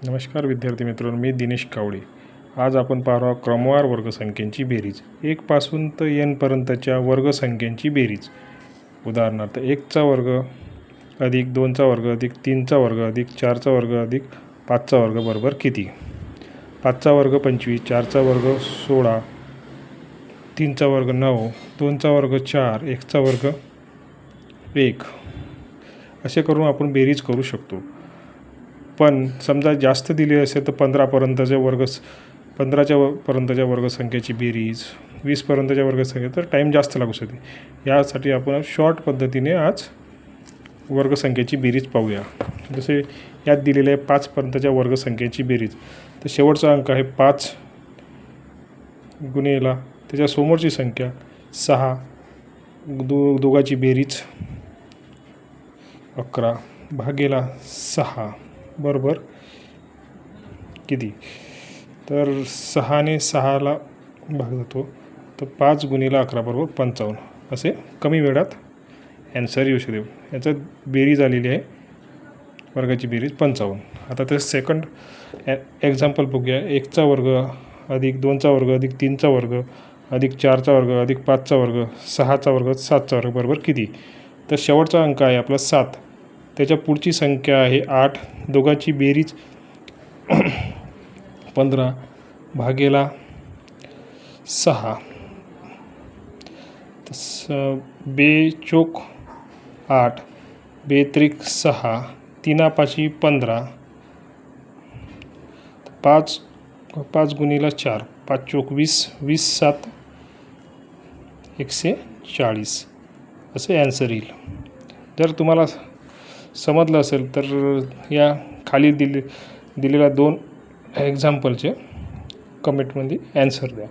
नमस्कार विद्यार्थी मित्रांनो, मी दिनेश कावळे. आज आपण पाहू क्रमवार वर्गसंख्यांची बेरीज. 1 पासून तर n पर्यंतच्या वर्गसंख्यांची बेरीज. उदाहरणार्थ 1चा वर्ग अधिक 2चा वर्ग अधिक 3चा वर्ग अधिक 4चा वर्ग अधिक 5चा वर्ग बरोबर किती? 5चा वर्ग 25, 4चा वर्ग 16, 3चा वर्ग 9, 2चा वर्ग 4, 1चा वर्ग 1. असे करून आपण बेरीज करू शकतो. पण समजा जास्त दिले असेल तर 15पर्यंतच्या पर्यंतच्या वर्गसंख्येची बेरीज, 20पर्यंतच्या वर्गसंख्या, तर टाईम जास्त लागू शकते. यासाठी आपण शॉर्ट पद्धतीने आज वर्गसंख्येची बेरीज पाहूया. जसे यात दिलेले आहे 5पर्यंतच्या वर्गसंख्येची बेरीज. तर शेवटचा अंक आहे 5 गुणिले त्याच्या समोरची संख्या 6, दोघाची बेरीज 11 भागेला 6 बरोबर किती? तर 6ने 6ला भाग जातो, तर 5 गुणिले 11 बरोबर 55. असे कमी वेळात ॲन्सर येऊ शकते. याचं बेरीज आलेली आहे, वर्गाची बेरीज 55. आता ते सेकंड एक्झाम्पल बघूया. 1चा वर्ग अधिक 2चा वर्ग अधिक 3चा वर्ग अधिक 4चा वर्ग अधिक 5चा वर्ग 6चा वर्ग 7चा वर्ग बरोबर किती? तर शेवटचा अंक आहे आपला 7, त्याच्या पुढची संख्या आहे 8, दोघांची बेरीज 15 भागेला 6. तसं 2 चोक 8, 2 त्रिक 6, 3 पाची 15, 5 गुणिले 4, 5 चोक 20, 20 7 140 असे ॲन्सर येईल. जर तुम्हाला समजलं असेल तर या खाली दिलेल्या 2 एक्झाम्पलचे कमेंटमध्ये ॲन्सर द्या.